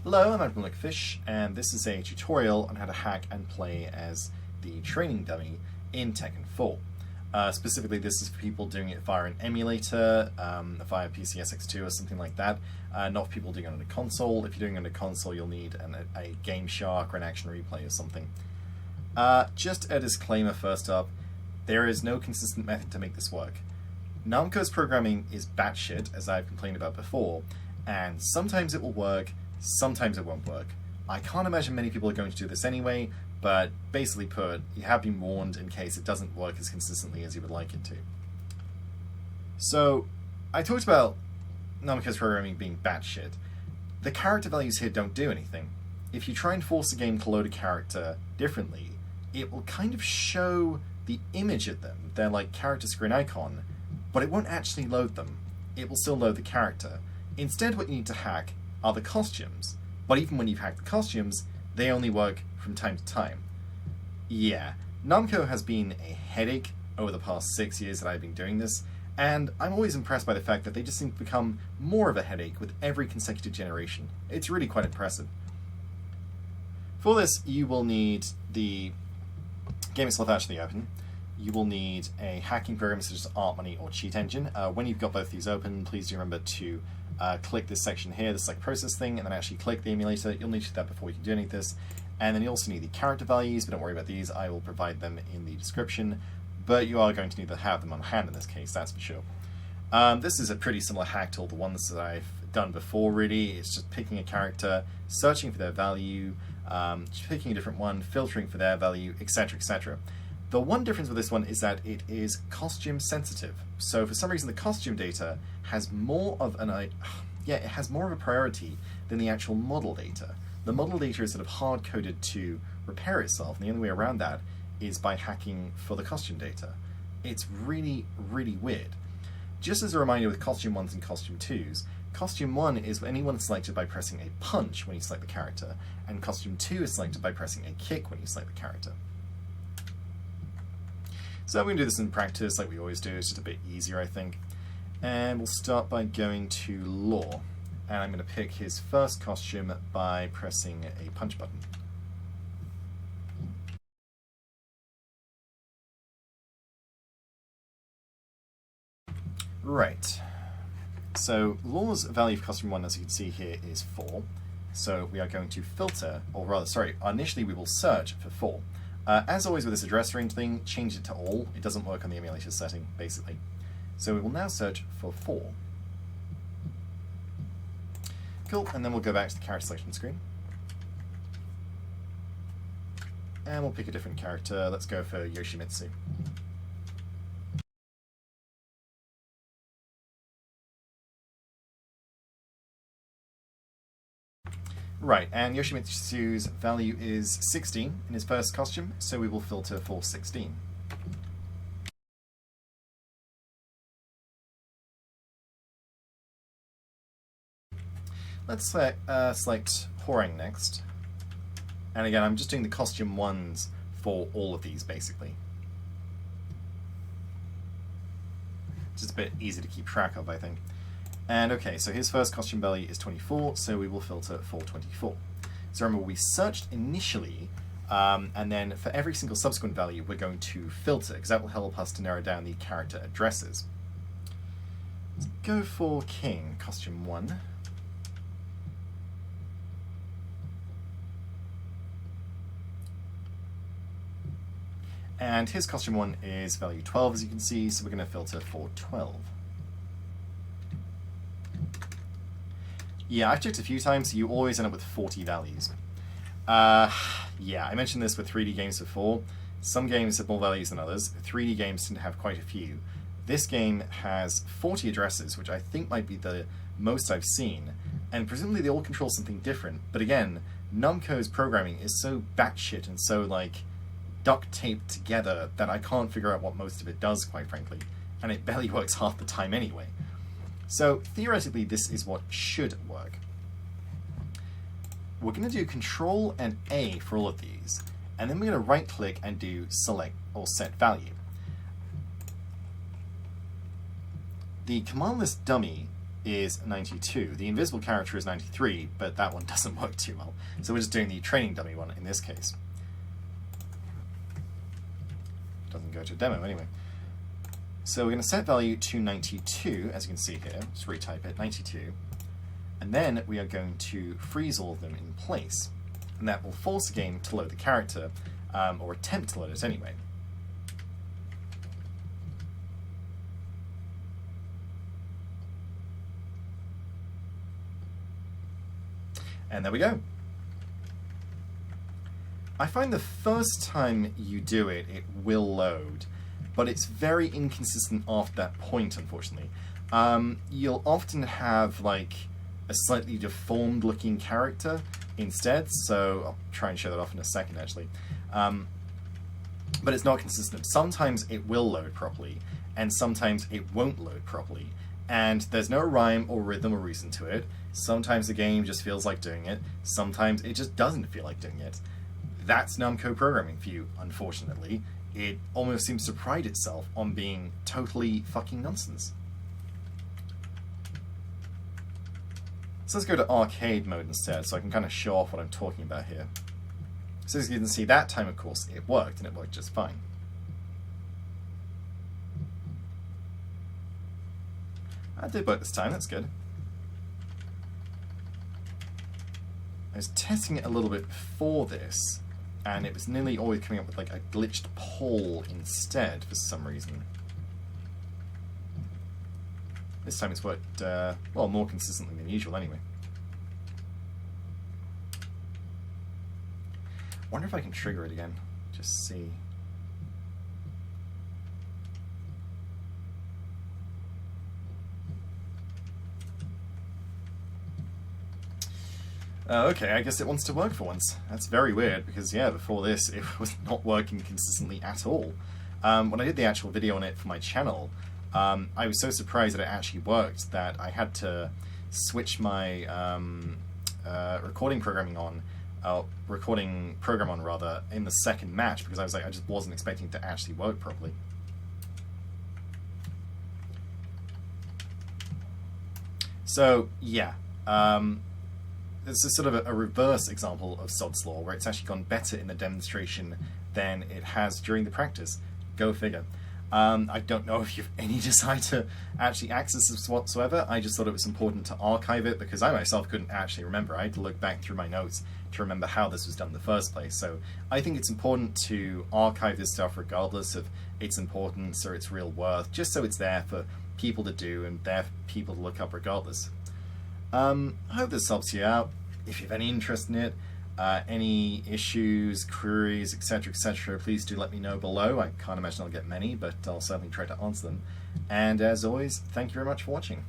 Hello, I'm Fish, and this is a tutorial on how to hack and play as the training dummy in Tekken 4. Specifically, this is for people doing it via an emulator, via PCSX2 or something like that, not for people doing it on a console. If you're doing it on a console, you'll need a Game Shark or an Action Replay or something. Just a disclaimer first up, there is no consistent method to make this work. Namco's programming is batshit, as I've complained about before, and sometimes it will work, sometimes it won't work. I can't imagine many people are going to do this anyway, but basically put, you have been warned in case it doesn't work as consistently as you would like it to. So, I talked about Namco's programming being batshit. The character values here don't do anything. If you try and force a game to load a character differently, it will kind of show the image of them, their like character screen icon, but it won't actually load them. It will still load the character. Instead, what you need to hack are the costumes. But even when you've hacked the costumes, they only work from time to time. Yeah, Namco has been a headache over the past 6 years that I've been doing this, and I'm always impressed by the fact that they just seem to become more of a headache with every consecutive generation. It's really quite impressive. For this, you will need the game itself actually open. You will need a hacking program such as ArtMoney or Cheat Engine. When you've got both these open, please do remember to click this section here, this like process thing, and then actually click the emulator. You'll need to do that before you can do any of this. And then you also need the character values, but don't worry about these, I will provide them in the description. But you are going to need to have them on hand in this case, that's for sure. This is a pretty similar hack to all the ones that I've done before, really. It's just picking a character, searching for their value, just picking a different one, filtering for their value, etc, etc. The one difference with this one is that it is costume sensitive. So for some reason the costume data has more of it has more of a priority than the actual model data. The model data is sort of hard-coded to repair itself, and the only way around that is by hacking for the costume data. It's really, really weird. Just as a reminder with Costume 1s and Costume 2s, Costume 1 is anyone selected by pressing a punch when you select the character, and Costume 2 is selected by pressing a kick when you select the character. So we're going to do this in practice like we always do, it's just a bit easier I think. And we'll start by going to Law. And I'm going to pick his first costume by pressing a punch button. Right. So Law's value for costume 1, as you can see here, is 4. So we are going to filter, or rather, sorry, initially we will search for 4. As always with this address range thing, change it to all. It doesn't work on the emulator setting, basically. So we will now search for 4. Cool, and then we'll go back to the character selection screen. And we'll pick a different character. Let's go for Yoshimitsu. Right, and Yoshimitsu's value is 16 in his first costume, so we will filter for 16. Let's select Hwoarang next. And again, I'm just doing the costume 1s for all of these, basically. Just a bit easy to keep track of, I think. And okay, so his first costume value is 24, so we will filter for 24. So remember, we searched initially, and then for every single subsequent value, we're going to filter, because that will help us to narrow down the character addresses. Let's go for King, costume 1. And his costume 1 is value 12, as you can see, so we're going to filter for 12. Yeah, I've checked a few times, so you always end up with 40 values. Yeah, I mentioned this with 3D games before. Some games have more values than others. 3D games tend to have quite a few. This game has 40 addresses, which I think might be the most I've seen, and presumably they all control something different. But again, Namco's programming is so batshit and so, like, duct-taped together that I can't figure out what most of it does, quite frankly, and it barely works half the time anyway. So, theoretically, this is what should work. We're going to do Control and A for all of these, and then we're going to right-click and do Select or Set Value. The command list dummy is 92. The invisible character is 93, but that one doesn't work too well. So we're just doing the training dummy one in this case. Doesn't go to a demo anyway. So we're going to set value to 92, as you can see here. Just retype it, 92. And then we are going to freeze all of them in place. And that will force the game to load the character, or attempt to load it anyway. And there we go. I find the first time you do it, it will load, but it's very inconsistent after that point, unfortunately. You'll often have, like, a slightly deformed looking character instead, so I'll try and show that off in a second, actually. But it's not consistent. Sometimes it will load properly, and sometimes it won't load properly. And there's no rhyme or rhythm or reason to it. Sometimes the game just feels like doing it. Sometimes it just doesn't feel like doing it. That's Namco programming for you, unfortunately. It almost seems to pride itself on being totally fucking nonsense. So let's go to arcade mode instead, so I can kind of show off what I'm talking about here. So as you can see, that time, of course, it worked, and it worked just fine. That did work this time, that's good. I was testing it a little bit before this, and it was nearly always coming up with like a glitched pole instead for some reason. This time it's worked, well, more consistently than usual anyway. Wonder if I can trigger it again, just see. Okay, I guess it wants to work for once. That's very weird, because yeah, before this it was not working consistently at all. When I did the actual video on it for my channel, I was so surprised that it actually worked that I had to switch my recording program on rather, in the second match, because I was like, I just wasn't expecting it to actually work properly. So, yeah. This is sort of a reverse example of Sod's Law, where it's actually gone better in the demonstration than it has during the practice. Go figure. I don't know if you have any desire to actually access this whatsoever. I just thought it was important to archive it, because I myself couldn't actually remember. I had to look back through my notes to remember how this was done in the first place. So I think it's important to archive this stuff regardless of its importance or its real worth, just so it's there for people to do and there for people to look up regardless. I hope this helps you out. If you have any interest in it, any issues, queries, etc., please do let me know below. I can't imagine I'll get many, but I'll certainly try to answer them. And as always, thank you very much for watching.